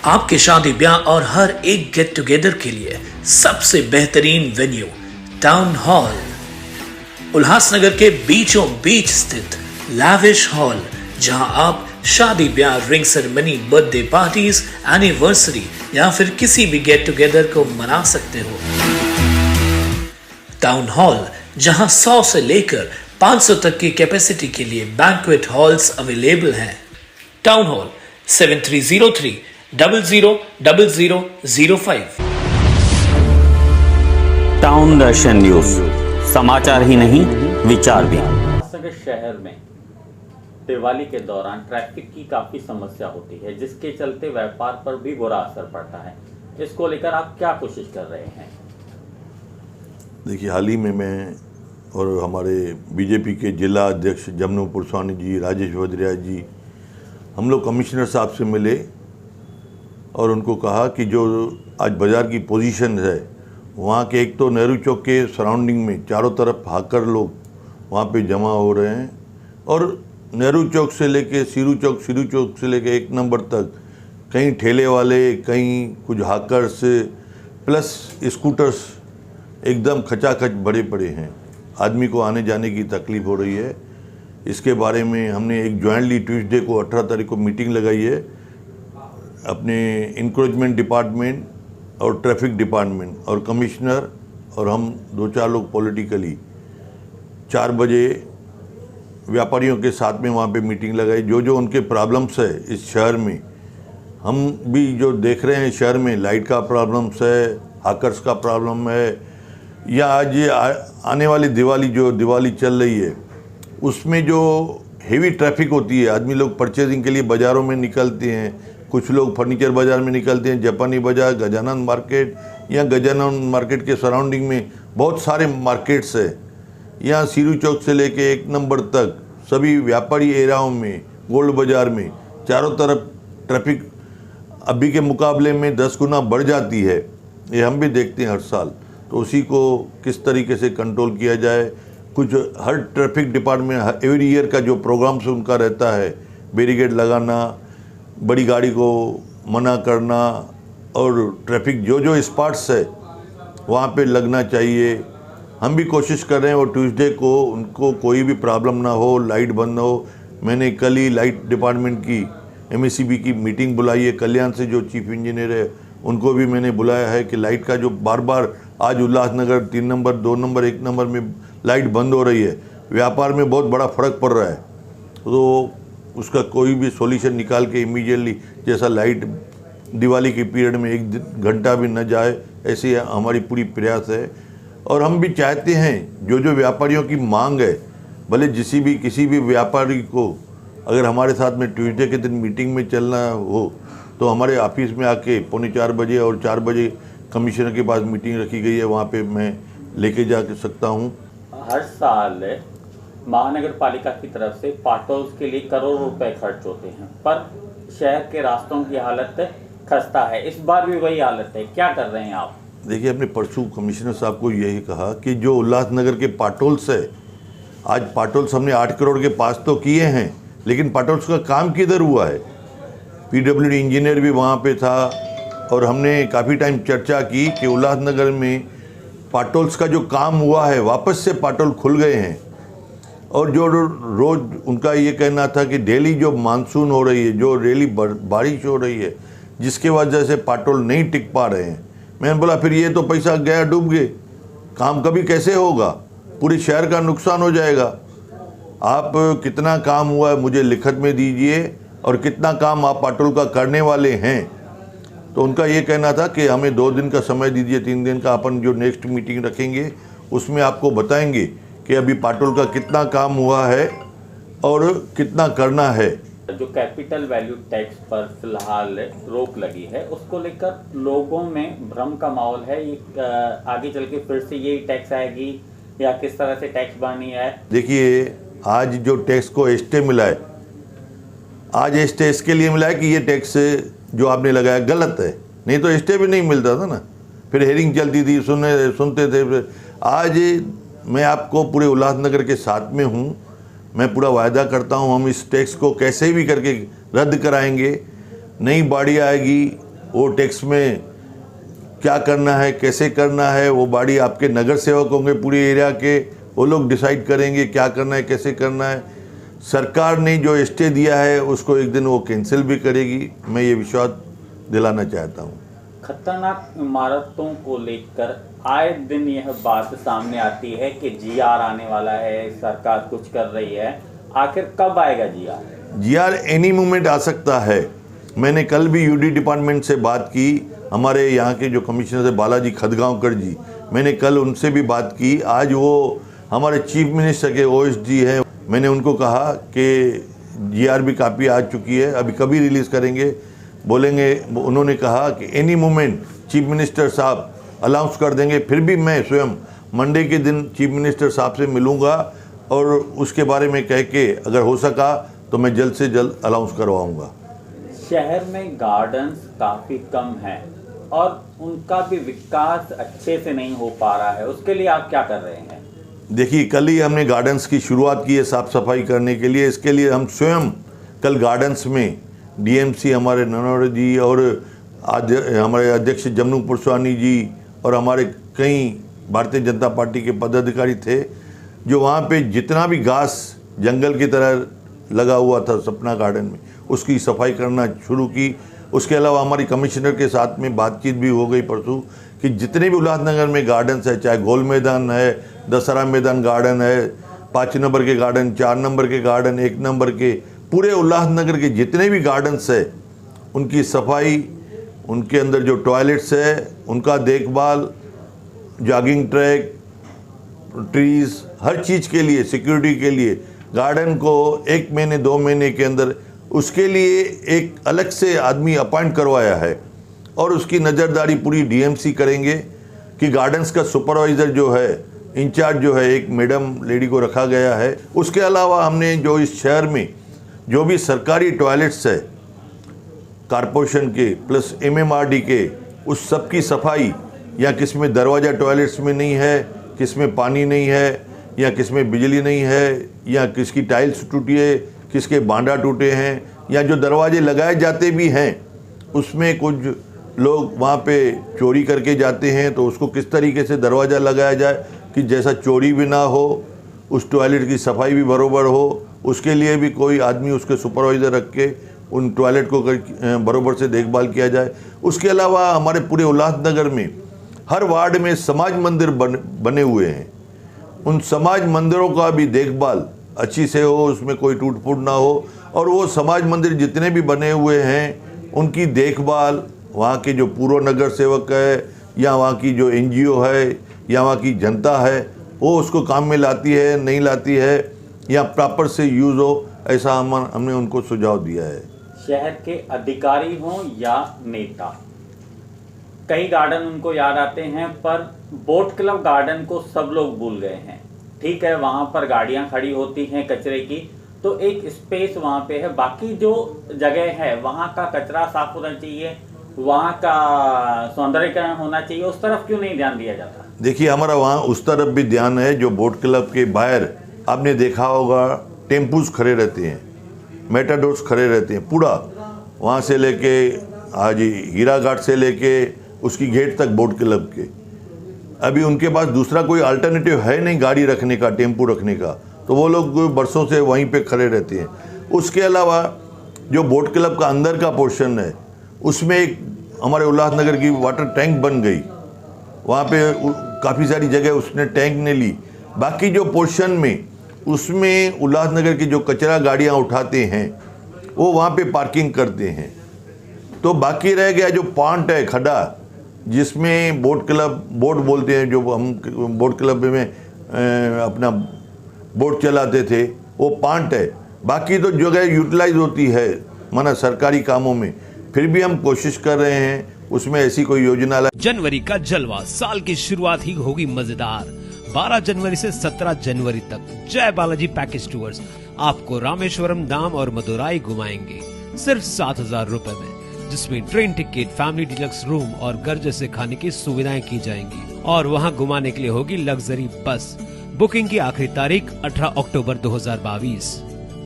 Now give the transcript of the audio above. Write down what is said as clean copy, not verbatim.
आपके शादी ब्याह और हर एक गेट टुगेदर के लिए सबसे बेहतरीन वेन्यू टाउन हॉल। उल्लासनगर के बीचों बीच स्थित लैविश हॉल, जहां आप शादी ब्याह, ring ceremony, birthday parties, anniversary या फिर किसी भी गेट टुगेदर को मना सकते हो। टाउन हॉल, जहां 100 से लेकर 500 तक की कैपेसिटी के लिए बैंक्वेट हॉल्स अवेलेबल हैं। Town hall 7303000005। टाउन दर्शन न्यूज, समाचार ही नहीं विचार भी। उल्लासनगर शहर में दिवाली के दौरान ट्रैफिक की काफ़ी समस्या होती है, जिसके चलते व्यापार पर भी बुरा असर पड़ता है। इसको लेकर आप क्या कोशिश कर रहे हैं? देखिए, हाल ही में मैं और हमारे बीजेपी के जिला अध्यक्ष जमनू पुरसानी जी, राजेश वद्रिया जी, हम लोग कमिश्नर साहब से मिले और उनको कहा कि जो आज बाज़ार की पोजीशन है, वहाँ के एक तो नेहरू चौक के सराउंडिंग में चारों तरफ हाकर लोग वहाँ पे जमा हो रहे हैं और नेहरू चौक से लेके सिरू चौक से लेके 1 नंबर तक कहीं ठेले वाले, कहीं कुछ हाकर्स प्लस स्कूटर्स एकदम खचाखच भरे पड़े हैं। आदमी को आने जाने की तकलीफ़ हो रही है। इसके बारे में हमने एक जॉइंटली ट्यूसडे को 18 तारीख को मीटिंग लगाई है अपने इंक्रोचमेंट डिपार्टमेंट और ट्रैफिक डिपार्टमेंट और कमिश्नर और हम 2-4 लोग पॉलिटिकली 4 बजे व्यापारियों के साथ में वहाँ पे मीटिंग लगाई। जो उनके प्रॉब्लम्स है इस शहर में, हम भी जो देख रहे हैं शहर में लाइट का प्रॉब्लम्स है, हाकर्स का प्रॉब्लम है, या आज ये आने वाली दिवाली चल रही है उसमें जो हेवी ट्रैफिक होती है, आदमी लोग परचेजिंग के लिए बाज़ारों में निकलते हैं, कुछ लोग फर्नीचर बाज़ार में निकलते हैं, जापानी बाज़ार, गजानन मार्केट या गजानन मार्केट के सराउंडिंग में बहुत सारे मार्केट्स है। यहाँ सिरू चौक से लेके 1 नंबर तक सभी व्यापारी एरियाओं में, गोल्ड बाज़ार में चारों तरफ ट्रैफिक अभी के मुकाबले में 10 गुना बढ़ जाती है। ये हम भी देखते हैं हर साल। तो उसी को किस तरीके से कंट्रोल किया जाए, कुछ हर ट्रैफिक डिपार्टमेंट एवरी ईयर का जो प्रोग्राम्स उनका रहता है, बैरिकेड लगाना, बड़ी गाड़ी को मना करना और ट्रैफिक जो स्पॉट्स है वहाँ पे लगना चाहिए। हम भी कोशिश कर रहे हैं और ट्यूसडे को उनको कोई भी प्रॉब्लम ना हो, लाइट बंद ना हो। मैंने कल ही लाइट डिपार्टमेंट की MACB की मीटिंग बुलाई है। कल्याण से जो चीफ इंजीनियर है उनको भी मैंने बुलाया है कि लाइट का जो बार आज उल्लासनगर 3 नंबर, 2 नंबर, 1 नंबर में लाइट बंद हो रही है, व्यापार में बहुत बड़ा फ़र्क पड़ रहा है। तो उसका कोई भी सॉल्यूशन निकाल के इमीडिएटली, जैसा लाइट दिवाली के पीरियड में 1 घंटा भी न जाए, ऐसी हमारी पूरी प्रयास है। और हम भी चाहते हैं जो व्यापारियों की मांग है, भले किसी भी व्यापारी को अगर हमारे साथ में ट्यूसडे के दिन मीटिंग में चलना हो तो हमारे ऑफिस में आके 3:45 बजे और 4 बजे कमिश्नर के पास मीटिंग रखी गई है, वहाँ पे मैं लेके जा सकता हूँ। हर साल महानगर पालिका की तरफ से पाटोल्स के लिए करोड़ों रुपए खर्च होते हैं, पर शहर के रास्तों की हालत खस्ता है। इस बार भी वही हालत है, क्या कर रहे हैं आप? देखिए, अपने परसों कमिश्नर साहब को यही कहा कि जो उल्लासनगर के पाटोल्स है, आज पाटोल्स हमने 8 करोड़ के पास तो किए हैं, लेकिन पाटोल्स का काम किधर हुआ है? PWD इंजीनियर भी वहाँ पे था और हमने काफ़ी टाइम चर्चा की कि उल्लासनगर में पाटोल्स का जो काम हुआ है, वापस से पाटोल खुल गए हैं। और जो रोज़ उनका ये कहना था कि डेली जो मानसून हो रही है, जो डेली बारिश हो रही है, जिसके वजह से पाटोल नहीं टिक पा रहे हैं। मैंने बोला फिर ये तो पैसा गया डूब गए, काम कभी कैसे होगा? पूरे शहर का नुकसान हो जाएगा। आप कितना काम हुआ है मुझे लिखत में दीजिए और कितना काम आप पाटोल का करने वाले हैं। तो उनका ये कहना था कि हमें 2 दिन का समय दीजिए, 3 दिन का अपन जो नेक्स्ट मीटिंग रखेंगे उसमें आपको बताएंगे कि अभी पाटोल का कितना काम हुआ है और कितना करना है। जो कैपिटल वैल्यू टैक्स पर फिलहाल रोक लगी है, उसको लेकर लोगों में भ्रम का माहौल है। ये आगे चल के फिर से यही टैक्स आएगी या किस तरह से टैक्स बढ़नी है? देखिए, आज जो टैक्स को स्टे मिला है, आज स्टे इसके लिए मिला है कि ये टैक्स जो आपने लगाया गलत है, नहीं तो स्टे भी नहीं मिलता था ना। फिर हेयरिंग चलती थी, सुनते थे। आज मैं आपको पूरे उल्लासनगर के साथ में हूँ, मैं पूरा वायदा करता हूँ हम इस टैक्स को कैसे भी करके रद्द कराएंगे। नई बाड़ी आएगी, वो टैक्स में क्या करना है, कैसे करना है, वो बाड़ी आपके नगर सेवक होंगे पूरे एरिया के, वो लोग डिसाइड करेंगे क्या करना है, कैसे करना है। सरकार ने जो स्टे दिया है उसको एक दिन वो कैंसिल भी करेगी, मैं ये विश्वास दिलाना चाहता हूँ। खतरनाक इमारतों को लेकर आए दिन यह बात सामने आती है कि जीआर आने वाला है, सरकार कुछ कर रही है, आखिर कब आएगा जीआर? जीआर एनी मोमेंट आ सकता है। मैंने कल भी यूडी डिपार्टमेंट से बात की, हमारे यहाँ के जो कमिश्नर है बालाजी खदगांवकर जी, मैंने कल उनसे भी बात की। आज वो हमारे चीफ मिनिस्टर के ओएसडी हैं, मैंने उनको कहा कि जीआर भी काफ़ी आ चुकी है, अभी कभी रिलीज़ करेंगे बोलेंगे। उन्होंने कहा कि एनी मोमेंट चीफ मिनिस्टर साहब अनाउंस कर देंगे। फिर भी मैं स्वयं मंडे के दिन चीफ मिनिस्टर साहब से मिलूँगा और उसके बारे में कह के अगर हो सका तो मैं जल्द से जल्द अनाउंस करवाऊँगा। शहर में गार्डन्स काफ़ी कम हैं और उनका भी विकास अच्छे से नहीं हो पा रहा है, उसके लिए आप क्या कर रहे हैं? देखिए, कल ही हमने गार्डन्स की शुरुआत की है साफ़ सफाई करने के लिए। इसके लिए हम स्वयं कल गार्डन्स में डीएमसी हमारे ननौर जी और आज हमारे अध्यक्ष जमनू पुरस्वानी जी और हमारे कई भारतीय जनता पार्टी के पदाधिकारी थे, जो वहाँ पे जितना भी घास जंगल की तरह लगा हुआ था सपना गार्डन में, उसकी सफाई करना शुरू की। उसके अलावा हमारी कमिश्नर के साथ में बातचीत भी हो गई परसों कि जितने भी उल्लासनगर में गार्डन्स है, चाहे गोल मैदान है, दशहरा मैदान गार्डन है, 5 नंबर के गार्डन, 4 नंबर के गार्डन, 1 नंबर के, पूरे उल्लासनगर के जितने भी गार्डन्स है उनकी सफाई, उनके अंदर जो टॉयलेट्स है उनका देखभाल, जॉगिंग ट्रैक, ट्रीज़, हर चीज़ के लिए, सिक्योरिटी के लिए गार्डन को 1 महीने 2 महीने के अंदर उसके लिए एक अलग से आदमी अपॉइंट करवाया है और उसकी नज़रदारी पूरी डीएमसी करेंगे कि गार्डन्स का सुपरवाइज़र जो है, इंचार्ज जो है, एक मैडम लेडी को रखा गया है। उसके अलावा हमने जो इस शहर में जो भी सरकारी टॉयलेट्स है कारपोरेशन के प्लस एमएमआरडी के, उस सब की सफाई, या किस में दरवाज़ा टॉयलेट्स में नहीं है, किस में पानी नहीं है, या किस में बिजली नहीं है, या किसकी टाइल्स टूटी है, किसके बांडा टूटे हैं, या जो दरवाजे लगाए जाते भी हैं उसमें कुछ लोग वहाँ पे चोरी करके जाते हैं, तो उसको किस तरीके से दरवाज़ा लगाया जाए कि जैसा चोरी भी ना हो, उस टॉयलेट की सफाई भी बरोबर हो, उसके लिए भी कोई आदमी उसके सुपरवाइज़र रख के उन टॉयलेट को बरोबर से देखभाल किया जाए। उसके अलावा हमारे पूरे उल्लासनगर में हर वार्ड में समाज मंदिर बने हुए हैं, उन समाज मंदिरों का भी देखभाल अच्छी से हो, उसमें कोई टूट फूट ना हो, और वो समाज मंदिर जितने भी बने हुए हैं उनकी देखभाल वहाँ के जो पूर्व नगर सेवक है या वहाँ की जो एनजीओ है या वहाँ की जनता है वो उसको काम में लाती है, नहीं लाती है, या प्रॉपर से यूज़ हो, ऐसा हमने उनको सुझाव दिया है। शहर के अधिकारी हों या नेता, कई गार्डन उनको याद आते हैं, पर बोट क्लब गार्डन को सब लोग भूल गए हैं। ठीक है, वहाँ पर गाड़ियाँ खड़ी होती हैं कचरे की, तो एक स्पेस वहाँ पे है, बाकी जो जगह है वहाँ का कचरा साफ होना चाहिए, वहाँ का सौंदर्यीकरण होना चाहिए, उस तरफ क्यों नहीं ध्यान दिया जाता? देखिए, हमारा वहाँ उस तरफ भी ध्यान है। जो बोट क्लब के बाहर आपने देखा होगा टेम्पूज खड़े रहते हैं, मेटाडोर्स खड़े रहते हैं, पूरा वहाँ से लेके आज हीरा घाट से लेके उसकी गेट तक बोट क्लब के। अभी उनके पास दूसरा कोई अल्टरनेटिव है नहीं गाड़ी रखने का, टेम्पू रखने का, तो वो लोग बरसों से वहीं पे खड़े रहते हैं। उसके अलावा जो बोट क्लब का अंदर का पोर्शन है उसमें एक हमारे उल्लासनगर की वाटर टैंक बन गई, वहाँ पे काफ़ी सारी जगह उसने टैंक ने ली। बाकी जो पोर्शन में उसमें उल्लासनगर की जो कचरा गाड़ियाँ उठाते हैं वो वहाँ पे पार्किंग करते हैं। तो बाकी रह गया जो पॉन्ट है, खड्डा, जिसमें बोट क्लब, बोट बोलते हैं, जो हम बोट क्लब में अपना बोट चलाते थे, वो पॉन्ट है। बाकी तो जगह यूटिलाइज होती है माना सरकारी कामों में, फिर भी हम कोशिश कर रहे हैं उसमें ऐसी कोई योजना ला। जनवरी का जलवा, साल की शुरुआत ही होगी मजेदार। 12 जनवरी से 17 जनवरी तक जय बालाजी पैकेज टूर्स आपको रामेश्वरम, दाम और मदुराई घुमाएंगे सिर्फ 7,000 रुपए में, जिसमें train ticket, family deluxe room और घर जैसे खाने की सुविधाएं की जाएंगी, और वहां घुमाने के लिए होगी लग्जरी बस। बुकिंग की आखिरी तारीख 18 अक्टूबर 2022।